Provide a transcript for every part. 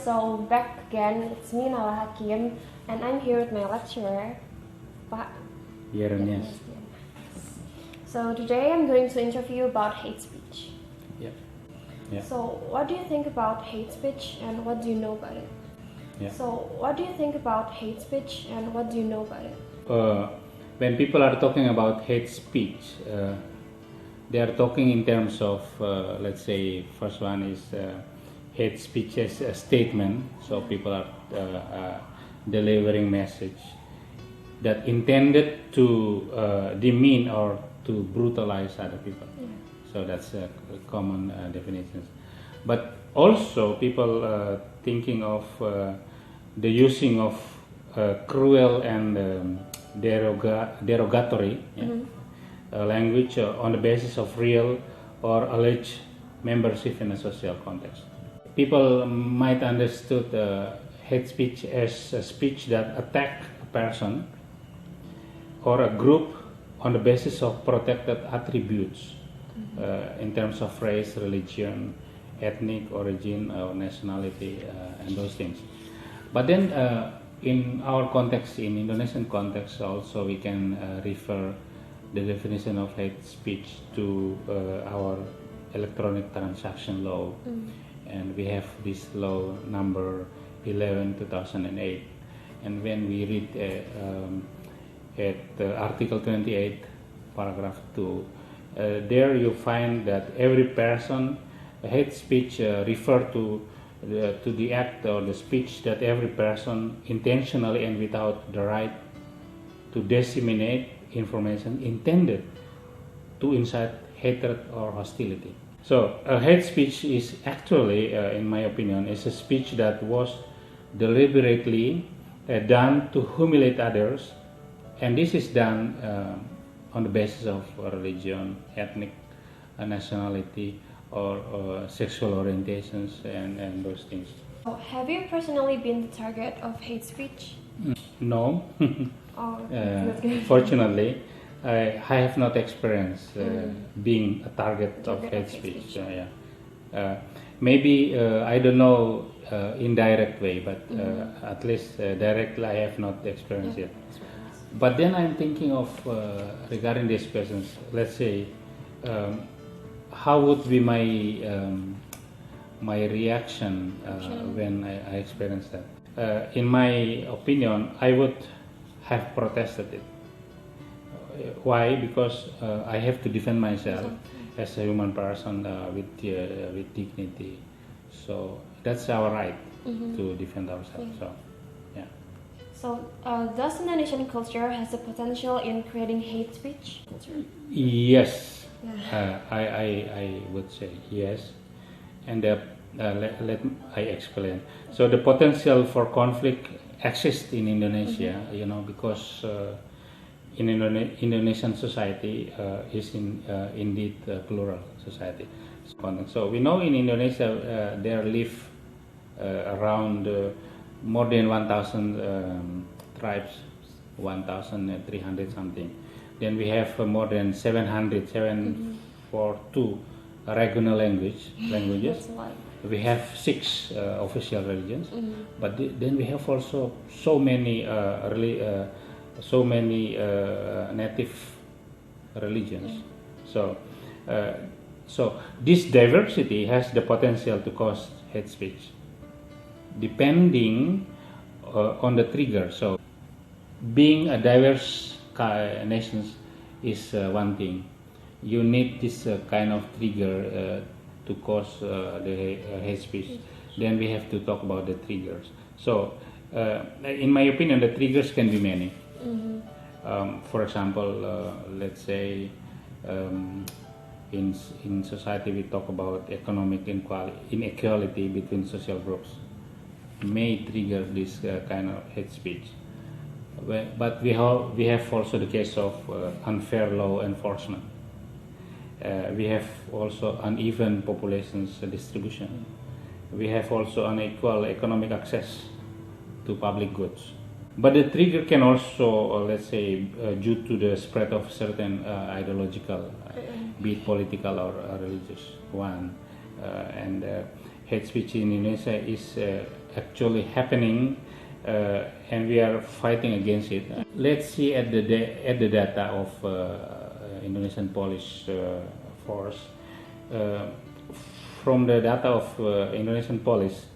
so back again, it's me Naura Hakim, and I'm here with my lecturer, Pak. Yes. So today I'm going to interview about hate speech. Yeah. So what do you think about hate speech and what do you know about it? Yeah. So what do you think about hate speech and what do you know about it? When people are talking about hate speech, they are talking in terms of, let's say, first one is hate speech as a statement. So people are delivering message that intended to demean or to brutalize other people. Yeah. So that's a common definition. But also people thinking of the using of cruel and derogatory language on the basis of real or alleged membership in a social context. People might understood hate speech as a speech that attack a person or a group on the basis of protected attributes in terms of race, religion, ethnic origin, or nationality, and those things. But then in our context, in Indonesian context also, we can refer the definition of hate speech to our electronic transaction law. And we have this law number 11/2008. And when we read at Article 28, paragraph 2, there you find that every person, hate speech refer to the act or the speech that every person intentionally and without the right to disseminate information intended to incite hatred or hostility. So hate speech is actually, in my opinion, is a speech that was deliberately done to humiliate others, and this is done on the basis of religion, ethnic nationality, or sexual orientations and those things. So have you personally been the target of hate speech? No. Oh, that's good. Fortunately, I have not experienced being a target of hate speech. Maybe I don't know indirect way, but at least directly I have not experienced it. But then I'm thinking of regarding these questions. Let's say, how would be my reaction when I experienced that? In my opinion, I would have protested it. Why? Because I have to defend myself as a human person with dignity. So that's our right to defend ourselves. So, yeah. So does Indonesian culture has the potential in creating hate speech? Yes. Yeah. I would say yes, and let I explain. So the potential for conflict exists in Indonesia, because in Indonesian society is indeed a plural society. So we know in Indonesia there live around more than 1,000 tribes, 1,300 something. Then we have more than 742 regional languages. That's a lot. We have 6 official religions, but then we have also so many native religions. So this diversity has the potential to cause hate speech, depending on the trigger. So being a diverse nations is one thing. You need this kind of trigger to cause the hate speech. Then we have to talk about the triggers. So in my opinion, the triggers can be many. For example, let's say in society we talk about economic inequality between social groups may trigger this kind of hate speech. But we have also the case of unfair law enforcement. We have also uneven populations distribution. We have also unequal economic access to public goods. But the trigger can also, let's say, due to the spread of certain ideological, be it political or religious one. And hate speech in Indonesia is actually happening, and we are fighting against it. Let's see at the data of Indonesian Police Force. From the data of Indonesian Police,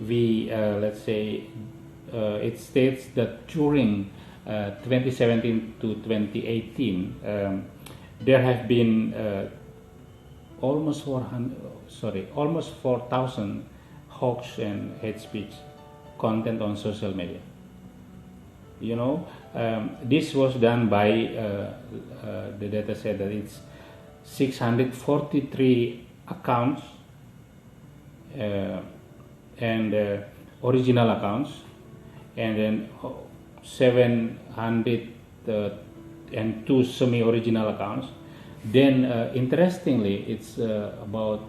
we let's say it states that during 2017 to 2018, there have been almost 4,000 hoax and hate speech content on social media. You know, this was done by the data said that it's 643 accounts and original accounts, and then 702 semi-original accounts. Then interestingly, it's about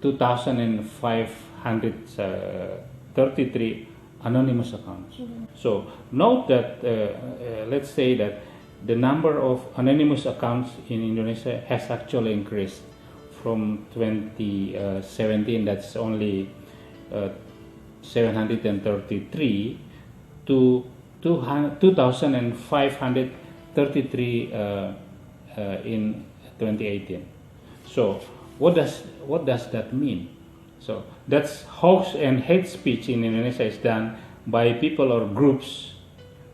2,533 anonymous accounts. So note that let's say that the number of anonymous accounts in Indonesia has actually increased from 2017, that's only 733, to 2,533 in 2018. So what does that mean? So that's hoax and hate speech in Indonesia is done by people or groups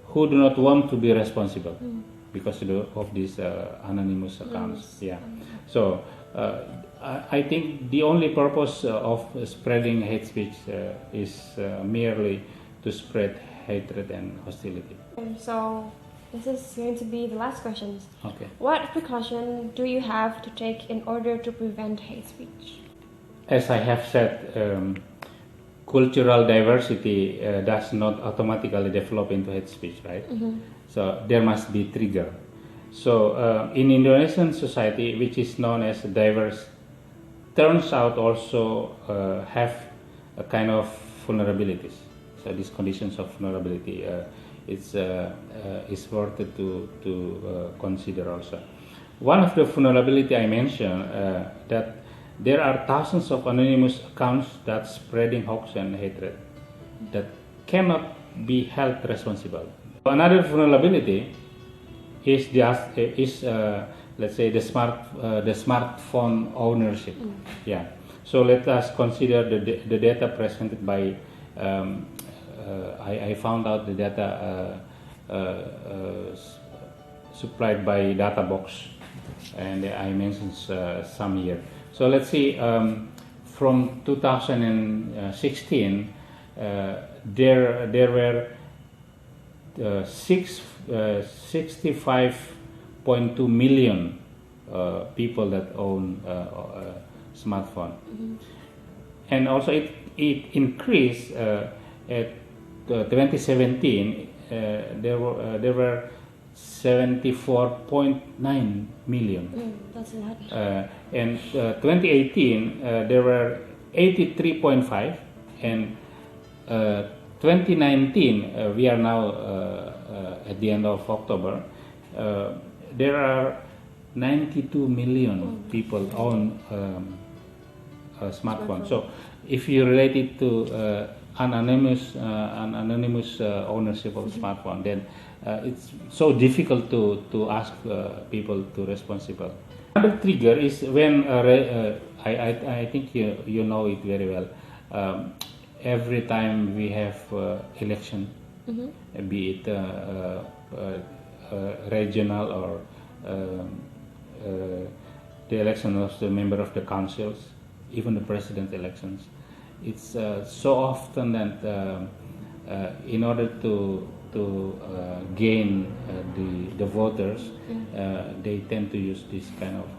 who do not want to be responsible because of these anonymous accounts. Yeah. So I think the only purpose of spreading hate speech is merely to spread hatred and hostility. So this is going to be the last question. Okay. What precaution do you have to take in order to prevent hate speech? As I have said, cultural diversity does not automatically develop into hate speech, right? So there must be trigger. So in Indonesian society, which is known as diverse, turns out also have a kind of vulnerabilities. So these conditions of vulnerability is worth to consider also. One of the vulnerability I mentioned that there are thousands of anonymous accounts that spreading hoax and hatred that cannot be held responsible. Another vulnerability is let's say the smartphone ownership. Yeah. So let us consider the data presented by. I found out the data supplied by Databox, and I mentioned some here. So let's see, from 2016, there were 65.2 million people that own a smartphone, and also it increased at 2017. There were 74.9 million. That's a lot. And 2018 there were 83.5, and 2019 we are now at the end of October. There are 92 million people own a smartphone. So if you relate it to anonymous ownership of smartphone, then it's so difficult to ask people to responsible. Another trigger is when I think you know it very well. Every time we have election, be it regional or the election of the member of the councils, even the president elections, it's so often that in order to gain the voters, they tend to use this kind of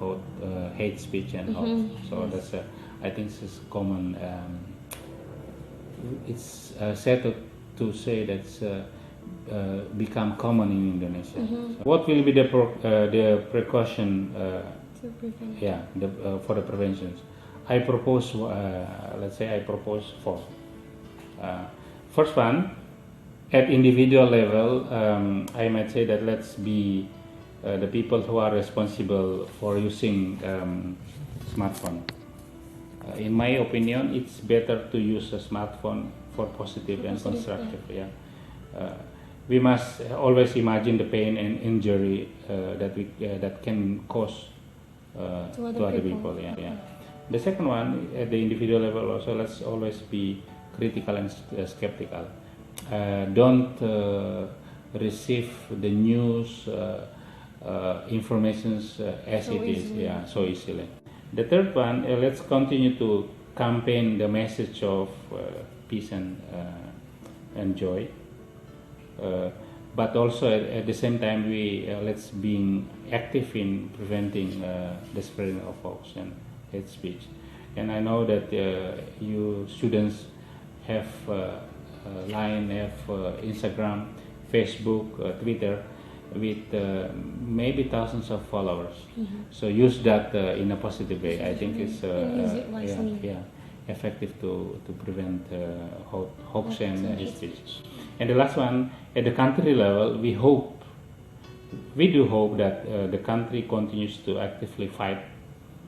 hate speech and hoax. So that's I think this is common. It's said to say that's become common in Indonesia. So what will be the precaution? To prevent. Yeah, for the preventions. I propose, let's say I propose 4. First one, at individual level, I might say that let's be the people who are responsible for using smartphone. In my opinion, it's better to use a smartphone for positive and Positive, constructive. Yeah. We must always imagine the pain and injury that can cause To to other other people. Yeah. Yeah. The second one, at the individual level, also let's always be critical and skeptical. Don't receive the news, informations as So it is, easily. yeah, so easily. The third one, let's continue to campaign the message of peace and joy. But also at the same time, we let's being active in preventing the spreading of hoax and hate speech. And I know that you students have Line, have Instagram, Facebook, Twitter, with maybe thousands of followers. So use that in a positive way. I think it's use it wisely. effective to prevent hoax and hate speech. And the last one, at the country level, we do hope that the country continues to actively fight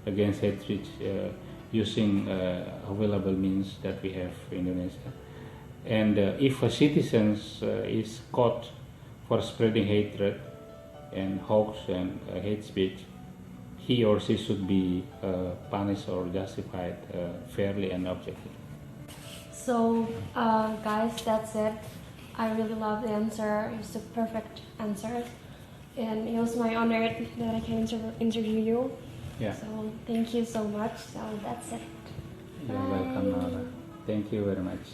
against hate speech using available means that we have in Indonesia. And if a citizen is caught for spreading hatred and hoax and hate speech, he or she should be punished or justified fairly and objectively. So, guys, that's it. I really love the answer. It was the perfect answer. And it was my honor that I can interview you. Yeah. So, thank you so much. So, that's it. You're Bye. welcome, Naura. Thank you very much.